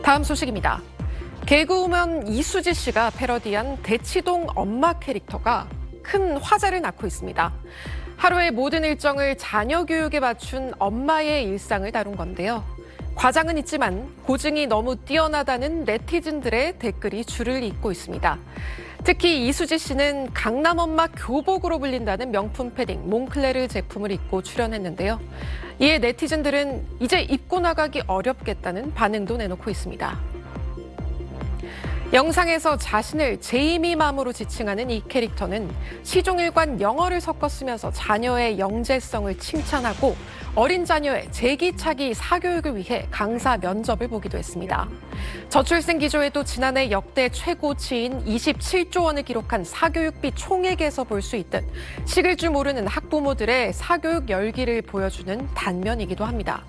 다음 소식입니다. 개그우먼 이수지 씨가 패러디한 대치동 엄마 캐릭터가 큰 화제를 낳고 있습니다. 하루의 모든 일정을 자녀 교육에 맞춘 엄마의 일상을 다룬 건데요. 과장은 있지만 고증이 너무 뛰어나다는 네티즌들의 댓글이 줄을 잇고 있습니다. 특히 이수지 씨는 강남 엄마 교복으로 불린다는 명품 패딩 몽클레르 제품을 입고 출연했는데요. 이에 네티즌들은 이제 입고 나가기 어렵겠다는 반응도 내놓고 있습니다. 영상에서 자신을 제이미맘으로 지칭하는 이 캐릭터는 시종일관 영어를 섞어 쓰면서 자녀의 영재성을 칭찬하고 어린 자녀의 재기차기 사교육을 위해 강사 면접을 보기도 했습니다. 저출생 기조에도 지난해 역대 최고치인 27조 원을 기록한 사교육비 총액에서 볼 수 있듯 식을 줄 모르는 학부모들의 사교육 열기를 보여주는 단면이기도 합니다.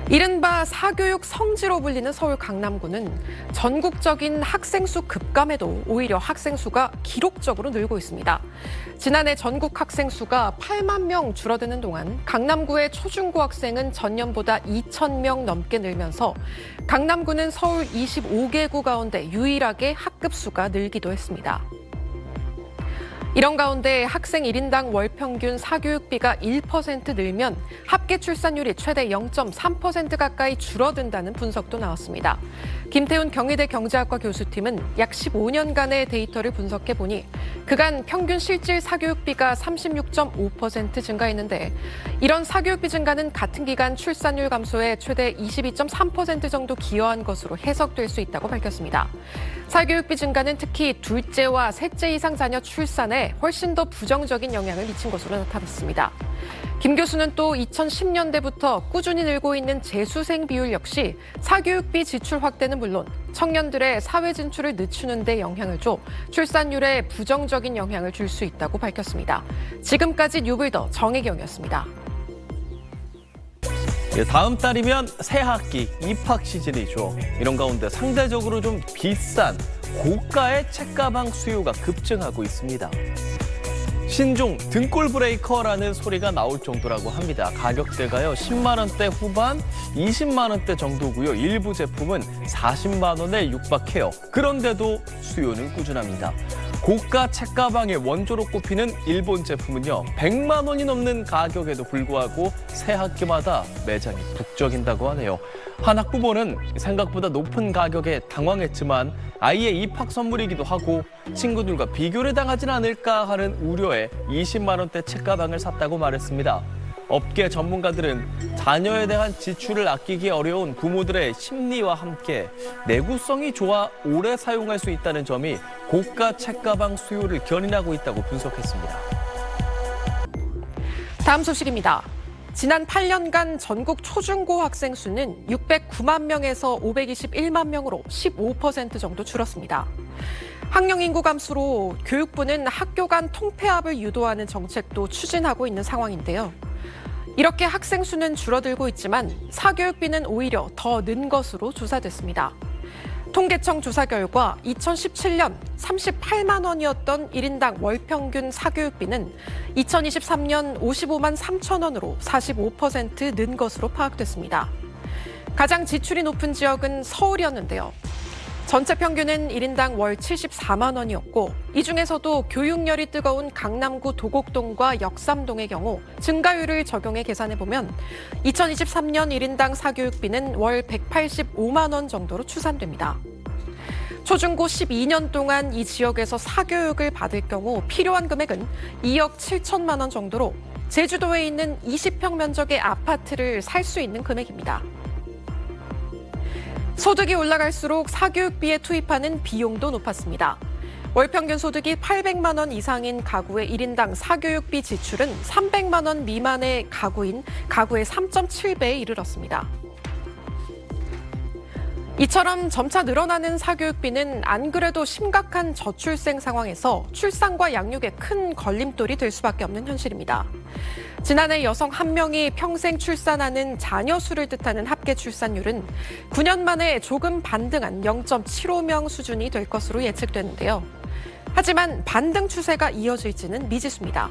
이른바 사교육 성지로 불리는 서울 강남구는 전국적인 학생 수 급감에도 오히려 학생 수가 기록적으로 늘고 있습니다. 지난해 전국 학생 수가 8만 명 줄어드는 동안 강남구의 초중고 학생은 전년보다 2천 명 넘게 늘면서 강남구는 서울 25개구 가운데 유일하게 학급 수가 늘기도 했습니다. 이런 가운데 학생 1인당 월 평균 사교육비가 1% 늘면 합계 출산율이 최대 0.3% 가까이 줄어든다는 분석도 나왔습니다. 김태훈 경희대 경제학과 교수팀은 약 15년간의 데이터를 분석해 보니 그간 평균 실질 사교육비가 36.5% 증가했는데 이런 사교육비 증가는 같은 기간 출산율 감소에 최대 22.3% 정도 기여한 것으로 해석될 수 있다고 밝혔습니다. 사교육비 증가는 특히 둘째와 셋째 이상 자녀 출산에 훨씬 더 부정적인 영향을 미친 것으로 나타났습니다. 김 교수는 또 2010년대부터 꾸준히 늘고 있는 재수생 비율 역시 사교육비 지출 확대는 물론 청년들의 사회 진출을 늦추는 데 영향을 줘 출산율에 부정적인 영향을 줄 수 있다고 밝혔습니다. 지금까지 뉴블더 정혜경이었습니다. 다음 달이면 새 학기 입학 시즌이죠. 이런 가운데 상대적으로 좀 비싼 고가의 책가방 수요가 급증하고 있습니다. 신종 등골 브레이커라는 소리가 나올 정도라고 합니다. 가격대가요 10만 원대 후반, 20만 원대 정도고요. 일부 제품은 40만 원에 육박해요. 그런데도 수요는 꾸준합니다. 고가 책가방의 원조로 꼽히는 일본 제품은요 100만 원이 넘는 가격에도 불구하고 새 학기마다 매장이 북적인다고 하네요. 한 학부모는 생각보다 높은 가격에 당황했지만 아이의 입학 선물이기도 하고 친구들과 비교를 당하진 않을까 하는 우려에 20만 원대 책가방을 샀다고 말했습니다. 업계 전문가들은 자녀에 대한 지출을 아끼기 어려운 부모들의 심리와 함께 내구성이 좋아 오래 사용할 수 있다는 점이 고가 책가방 수요를 견인하고 있다고 분석했습니다. 다음 소식입니다. 지난 8년간 전국 초중고 학생 수는 609만 명에서 521만 명으로 15% 정도 줄었습니다. 학령 인구 감소로 교육부는 학교 간 통폐합을 유도하는 정책도 추진하고 있는 상황인데요. 이렇게 학생 수는 줄어들고 있지만 사교육비는 오히려 더 는 것으로 조사됐습니다. 통계청 조사 결과 2017년 38만 원이었던 1인당 월 평균 사교육비는 2023년 55만 3천 원으로 45% 는 것으로 파악됐습니다. 가장 지출이 높은 지역은 서울이었는데요. 전체 평균은 1인당 월 74만 원이었고 이 중에서도 교육열이 뜨거운 강남구 도곡동과 역삼동의 경우 증가율을 적용해 계산해보면 2023년 1인당 사교육비는 월 185만 원 정도로 추산됩니다. 초중고 12년 동안 이 지역에서 사교육을 받을 경우 필요한 금액은 2억 7천만 원 정도로 제주도에 있는 20평 면적의 아파트를 살 수 있는 금액입니다. 소득이 올라갈수록 사교육비에 투입하는 비용도 높았습니다. 월 평균 소득이 800만 원 이상인 가구의 1인당 사교육비 지출은 300만 원 미만의 가구인 가구의 3.7배에 이르렀습니다. 이처럼 점차 늘어나는 사교육비는 안 그래도 심각한 저출생 상황에서 출산과 양육에 큰 걸림돌이 될 수밖에 없는 현실입니다. 지난해 여성 1명이 평생 출산하는 자녀 수를 뜻하는 합계 출산율은 9년 만에 조금 반등한 0.75명 수준이 될 것으로 예측되는데요. 하지만 반등 추세가 이어질지는 미지수입니다.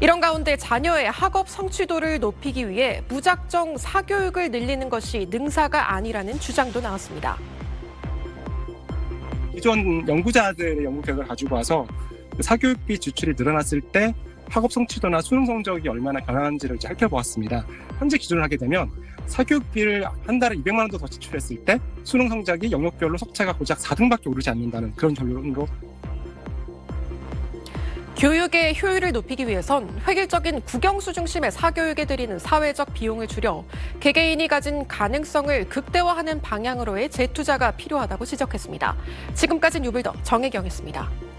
이런 가운데 자녀의 학업 성취도를 높이기 위해 무작정 사교육을 늘리는 것이 능사가 아니라는 주장도 나왔습니다. 기존 연구자들의 연구 결과를 가지고 와서 사교육비 지출이 늘어났을 때 학업 성취도나 수능 성적이 얼마나 변하는지를 이제 살펴보았습니다. 현재 기준을 하게 되면 사교육비를 한 달에 200만 원도 더 지출했을 때 수능 성적이 영역별로 석차가 고작 4등밖에 오르지 않는다는 그런 결론으로. 교육의 효율을 높이기 위해선 획일적인 국영수 중심의 사교육에 들이는 사회적 비용을 줄여 개개인이 가진 가능성을 극대화하는 방향으로의 재투자가 필요하다고 지적했습니다. 지금까지는 유불더 정혜경이었습니다.